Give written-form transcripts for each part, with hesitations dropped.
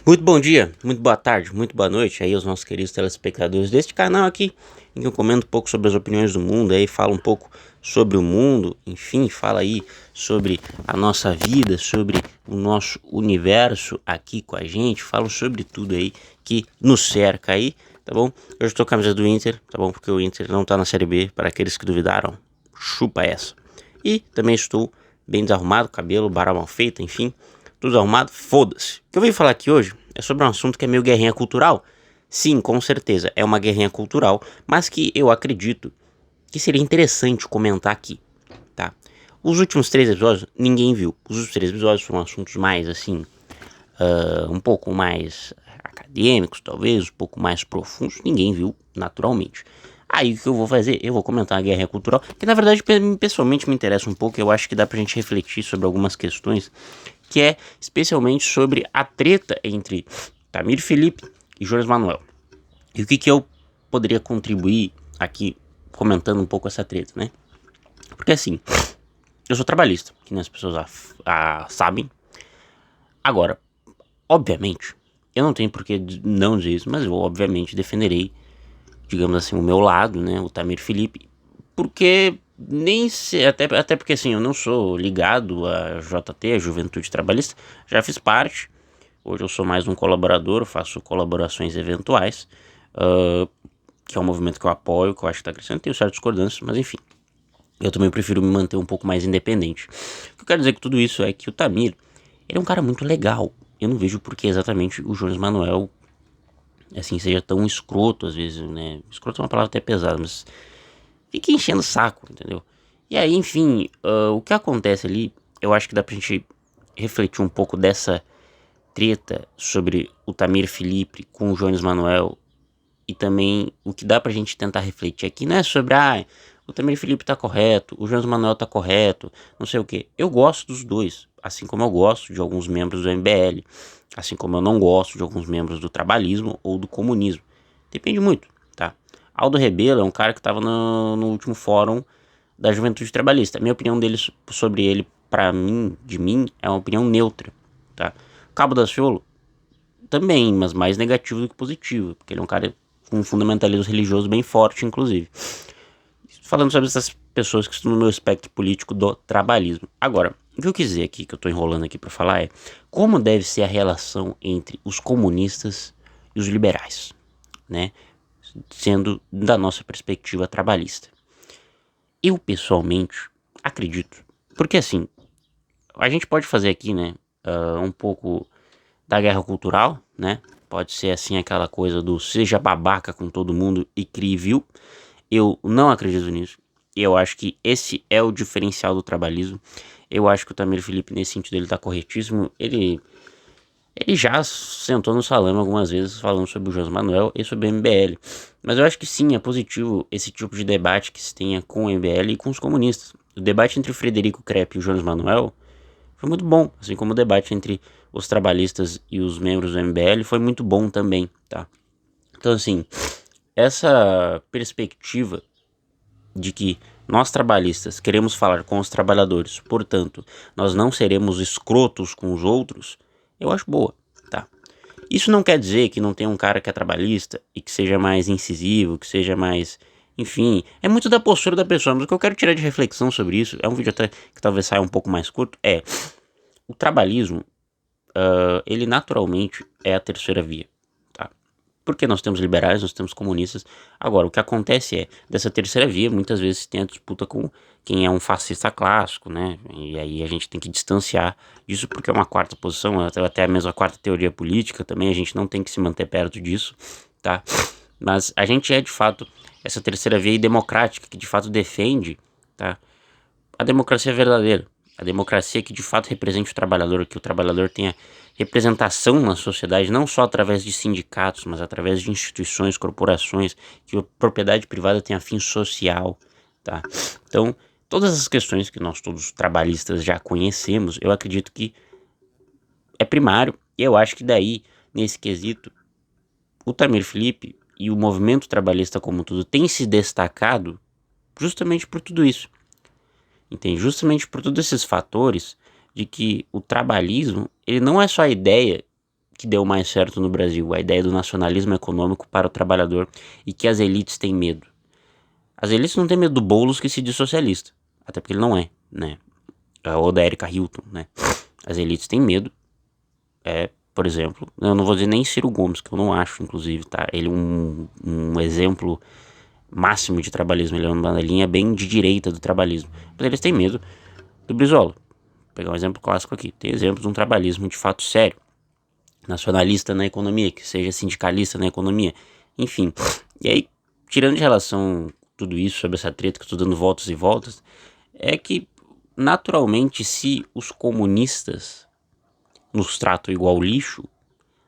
Muito bom dia, muito boa tarde, muito boa noite aí aos nossos queridos telespectadores deste canal aqui, em que eu comento um pouco sobre as opiniões do mundo, aí falo um pouco sobre o mundo, enfim, fala aí sobre a nossa vida, sobre o nosso universo aqui com a gente, falo sobre tudo aí que nos cerca aí, tá bom? Hoje eu tô com a camisa do Inter, tá bom? Porque o Inter não tá na Série B, para aqueles que duvidaram, chupa essa. E também estou bem desarrumado, cabelo, barba mal feita, enfim, tudo arrumado, foda-se. O que eu vim falar aqui hoje é sobre um assunto que é meio guerrinha cultural. Sim, com certeza, é uma guerrinha cultural, mas que eu acredito que seria interessante comentar aqui, tá? Os últimos 3 episódios ninguém viu. Os últimos 3 episódios foram assuntos mais assim, um pouco mais acadêmicos, talvez, um pouco mais profundos. Ninguém viu, naturalmente. Aí o que eu vou fazer? Eu vou comentar a guerra cultural, que na verdade pessoalmente me interessa um pouco. Eu acho que dá pra gente refletir sobre algumas questões, que é especialmente sobre a treta entre Tamir Felipe e Jones Manuel. E o que eu poderia contribuir aqui comentando um pouco essa treta, né? Porque assim, eu sou trabalhista, que as pessoas sabem. Agora, obviamente, eu não tenho por que não dizer isso, mas eu obviamente defenderei, digamos assim, o meu lado, né? O Tamir Felipe, porque nem se, até porque assim, eu não sou ligado a JT, a Juventude Trabalhista, já fiz parte. Hoje eu sou mais um colaborador, faço colaborações eventuais, uh, que é um movimento que eu apoio, que eu acho que está crescendo, tenho certas discordâncias, mas enfim. Eu também prefiro me manter um pouco mais independente. O que eu quero dizer com tudo isso é que o Tamir, ele é um cara muito legal. Eu não vejo por que exatamente o Jones Manuel, assim, seja tão escroto às vezes, né? Escroto é uma palavra até pesada, mas fica enchendo o saco, entendeu? E aí, enfim, o que acontece ali, eu acho que dá pra gente refletir um pouco dessa treta sobre o Tamir Felipe com o Jones Manuel. E também o que dá pra gente tentar refletir aqui não é sobre, o Tamir Felipe tá correto, o Jones Manuel tá correto, não sei o que. Eu gosto dos dois, assim como eu gosto de alguns membros do MBL, assim como eu não gosto de alguns membros do trabalhismo ou do comunismo. Depende muito, tá? Aldo Rebelo é um cara que tava no último fórum da Juventude Trabalhista. A minha opinião dele sobre ele, pra mim, de mim, é uma opinião neutra, tá? Cabo da Ciolo também, mas mais negativo do que positivo, porque ele é um cara com um fundamentalismo religioso bem forte, inclusive. Falando sobre essas pessoas que estão no meu espectro político do trabalhismo. Agora, o que eu quis dizer aqui, que eu tô enrolando aqui para falar, é como deve ser a relação entre os comunistas e os liberais, né? Sendo da nossa perspectiva trabalhista. Eu, pessoalmente, acredito. Porque assim, a gente pode fazer aqui, né, um pouco da guerra cultural, né? Pode ser assim aquela coisa do seja babaca com todo mundo e crie view. Eu não acredito nisso. Eu acho que esse é o diferencial do trabalhismo. Eu acho que o Tamir Felipe, nesse sentido, ele tá corretíssimo. Ele já sentou no salão algumas vezes falando sobre o João Manuel e sobre o MBL. Mas eu acho que sim, é positivo esse tipo de debate que se tenha com o MBL e com os comunistas. O debate entre o Frederico Krepp e o João Manuel foi muito bom, assim como o debate entre os trabalhistas e os membros do MBL foi muito bom também, tá? Então, assim, essa perspectiva de que nós trabalhistas queremos falar com os trabalhadores, portanto, nós não seremos escrotos com os outros, eu acho boa, tá? Isso não quer dizer que não tenha um cara que é trabalhista e que seja mais incisivo, que seja mais... Enfim, é muito da postura da pessoa, mas o que eu quero tirar de reflexão sobre isso, é um vídeo até que talvez saia um pouco mais curto, é... O trabalhismo, ele naturalmente é a terceira via, tá? Porque nós temos liberais, nós temos comunistas. Agora, o que acontece é, dessa terceira via, muitas vezes tem a disputa com quem é um fascista clássico, né? E aí a gente tem que distanciar disso, porque é uma quarta posição, até a mesma quarta teoria política também, a gente não tem que se manter perto disso, tá? Mas a gente é, de fato, essa terceira via democrática, que de fato defende, tá? A democracia verdadeira. A democracia que de fato represente o trabalhador, que o trabalhador tenha representação na sociedade, não só através de sindicatos, mas através de instituições, corporações, que a propriedade privada tenha fim social, tá? Então, todas as questões que nós todos trabalhistas já conhecemos, eu acredito que é primário, e eu acho que daí, nesse quesito, o Tamir Felipe e o movimento trabalhista como um todo tem se destacado justamente por tudo isso. Entende? Justamente por todos esses fatores de que o trabalhismo, ele não é só a ideia que deu mais certo no Brasil? A ideia do nacionalismo econômico para o trabalhador e que as elites têm medo. As elites não têm medo do Boulos, que se diz socialista, até porque ele não é, né? Ou da Erika Hilton, né? As elites têm medo, por exemplo, eu não vou dizer nem Ciro Gomes, que eu não acho, inclusive, tá? Ele é um exemplo máximo de trabalhismo, ele é uma linha bem de direita do trabalhismo, mas eles têm medo do Brizola. Vou pegar um exemplo clássico aqui, tem exemplos de um trabalhismo de fato sério, nacionalista na economia, que seja sindicalista na economia, enfim. E aí, tirando de relação tudo isso sobre essa treta que eu tô dando voltas e voltas, é que naturalmente, se os comunistas nos tratam igual lixo,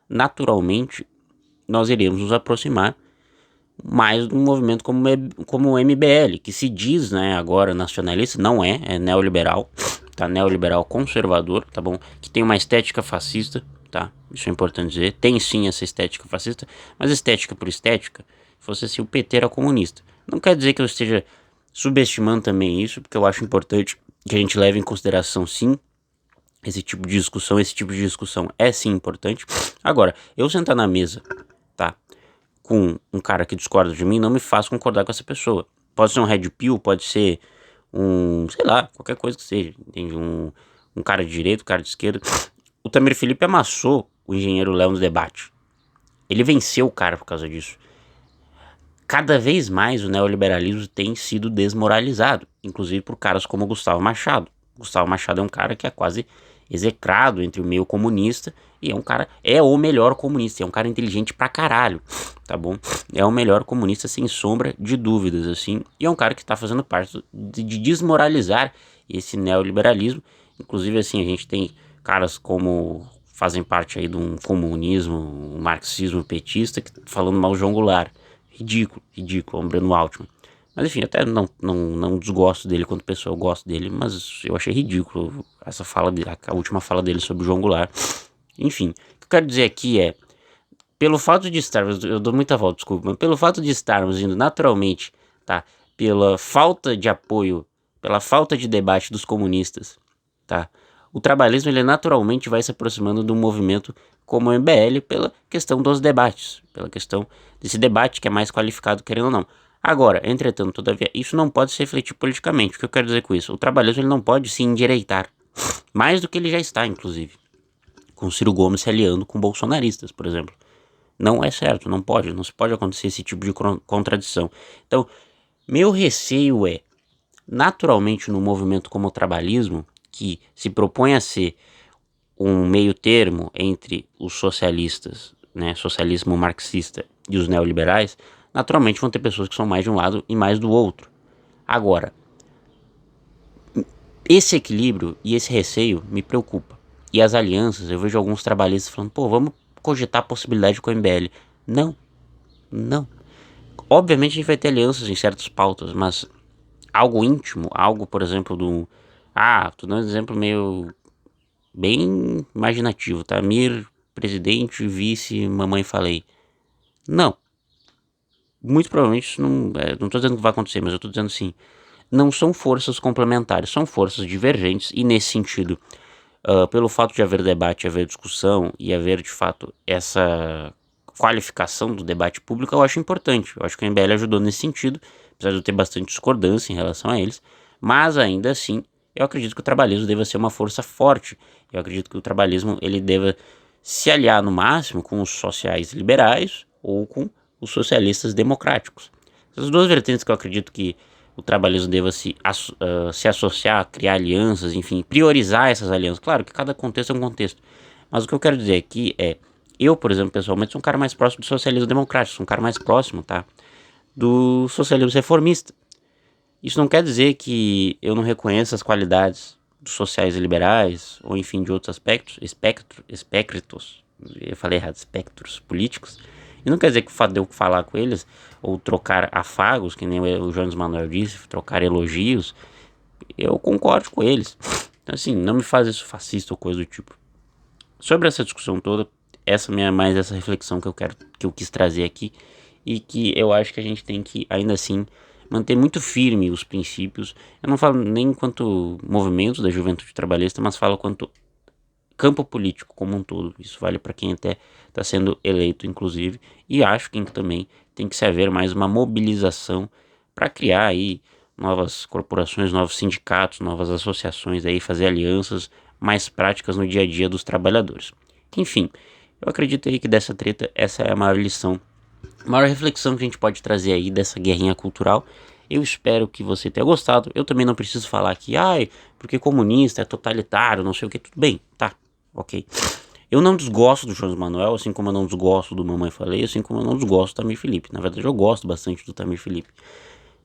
naturalmente nós iremos nos aproximar mais de um movimento como o MBL, que se diz, né, agora nacionalista, não é neoliberal, tá? Neoliberal conservador, tá bom? Que tem uma estética fascista, tá? Isso é importante dizer. Tem sim essa estética fascista, mas estética por estética, se fosse assim, o PT era comunista. Não quer dizer que eu esteja subestimando também isso, porque eu acho importante que a gente leve em consideração sim esse tipo de discussão é sim importante. Agora, eu sentar na mesa, tá, com um cara que discorda de mim, não me faz concordar com essa pessoa. Pode ser um red pill, pode ser sei lá, qualquer coisa que seja, entende? Um cara de direita, um cara de esquerda. O Tamir Felipe amassou o engenheiro Léo no debate. Ele venceu o cara por causa disso. Cada vez mais o neoliberalismo tem sido desmoralizado, inclusive por caras como Gustavo Machado. Gustavo Machado é um cara que é quase execrado entre o meio comunista e é o melhor comunista, é um cara inteligente pra caralho, tá bom? É o melhor comunista sem sombra de dúvidas, assim, e é um cara que tá fazendo parte de desmoralizar esse neoliberalismo. Inclusive, assim, a gente tem caras como fazem parte aí de um comunismo, um marxismo petista, que falando mal de João Goulart. Ridículo, o Breno Altman. Mas enfim, até não desgosto dele quanto pessoa, eu gosto dele, mas eu achei ridículo essa fala dele, a última fala dele sobre o João Goulart. Enfim, o que eu quero dizer aqui é, pelo fato de estarmos, eu dou muita volta, desculpa, mas pelo fato de estarmos indo naturalmente, tá, pela falta de apoio, pela falta de debate dos comunistas, tá, o trabalhismo ele naturalmente vai se aproximando de um movimento como o MBL pela questão dos debates, pela questão desse debate que é mais qualificado, querendo ou não. Agora, entretanto, todavia, isso não pode se refletir politicamente. O que eu quero dizer com isso? O trabalhismo ele não pode se endireitar, mais do que ele já está, inclusive, com Ciro Gomes se aliando com bolsonaristas, por exemplo. Não é certo, não se pode acontecer esse tipo de contradição. Então, meu receio é, naturalmente, num movimento como o trabalhismo, que se propõe a ser um meio termo entre os socialistas, né, socialismo marxista e os neoliberais, naturalmente vão ter pessoas que são mais de um lado e mais do outro. Agora, esse equilíbrio e esse receio me preocupa. E as alianças, eu vejo alguns trabalhistas falando, pô, vamos cogitar a possibilidade com o MBL. Não. Obviamente a gente vai ter alianças em certas pautas, mas algo íntimo, algo, por exemplo, tô dando um exemplo meio bem imaginativo, tá? Mir, presidente, vice, mamãe falei. Não. Muito provavelmente isso não tô dizendo que vai acontecer, mas eu tô dizendo assim, não são forças complementares, são forças divergentes e nesse sentido, pelo fato de haver debate, haver discussão e haver de fato essa qualificação do debate público, eu acho importante. Eu acho que o MBL ajudou nesse sentido, apesar de eu ter bastante discordância em relação a eles, mas ainda assim eu acredito que o trabalhismo deva ser uma força forte. Eu acredito que o trabalhismo ele deva se aliar no máximo com os sociais liberais ou com os socialistas democráticos. Essas duas vertentes que eu acredito que o trabalhismo deva se associar, criar alianças, enfim, priorizar essas alianças. Claro que cada contexto é um contexto, mas o que eu quero dizer aqui é, eu, por exemplo, pessoalmente, sou um cara mais próximo do socialismo democrático, sou um cara mais próximo, tá, do socialismo reformista. Isso não quer dizer que eu não reconheça as qualidades dos sociais e liberais, ou enfim, de outros espectros, eu falei errado, espectros políticos, e não quer dizer que o fato de eu falar com eles, ou trocar afagos, que nem o Jones Manuel disse, trocar elogios, eu concordo com eles. Então assim, não me faz isso fascista ou coisa do tipo. Sobre essa discussão toda, mais essa reflexão que eu quis trazer aqui, e que eu acho que a gente tem que, ainda assim, manter muito firme os princípios. Eu não falo nem quanto movimento da juventude trabalhista, mas falo quanto campo político como um todo. Isso vale para quem até está sendo eleito, inclusive, e acho que também tem que se haver mais uma mobilização para criar aí novas corporações, novos sindicatos, novas associações, aí fazer alianças mais práticas no dia a dia dos trabalhadores. Enfim, eu acredito aí que dessa treta essa é a maior lição, a maior reflexão que a gente pode trazer aí dessa guerrinha cultural. Eu espero que você tenha gostado. Eu também não preciso falar que, porque comunista é totalitário, não sei o que, tudo bem, tá, ok. Eu não desgosto do Jones Manuel, assim como eu não desgosto do Mamãe Falei, assim como eu não desgosto do Tamir Felipe. Na verdade, eu gosto bastante do Tamir Felipe.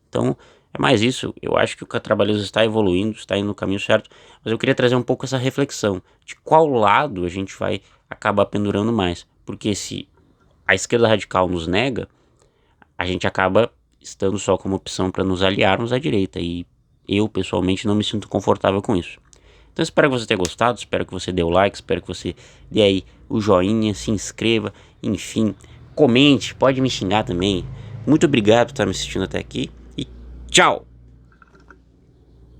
Então, é mais isso. Eu acho que o trabalhismo está evoluindo, está indo no caminho certo, mas eu queria trazer um pouco essa reflexão de qual lado a gente vai acabar pendurando mais. Porque se a esquerda radical nos nega, a gente acaba estando só como opção para nos aliarmos à direita, e eu pessoalmente não me sinto confortável com isso. Então espero que você tenha gostado, espero que você dê o like, espero que você dê aí o joinha, se inscreva, enfim, comente, pode me xingar também. Muito obrigado por estar me assistindo até aqui e tchau!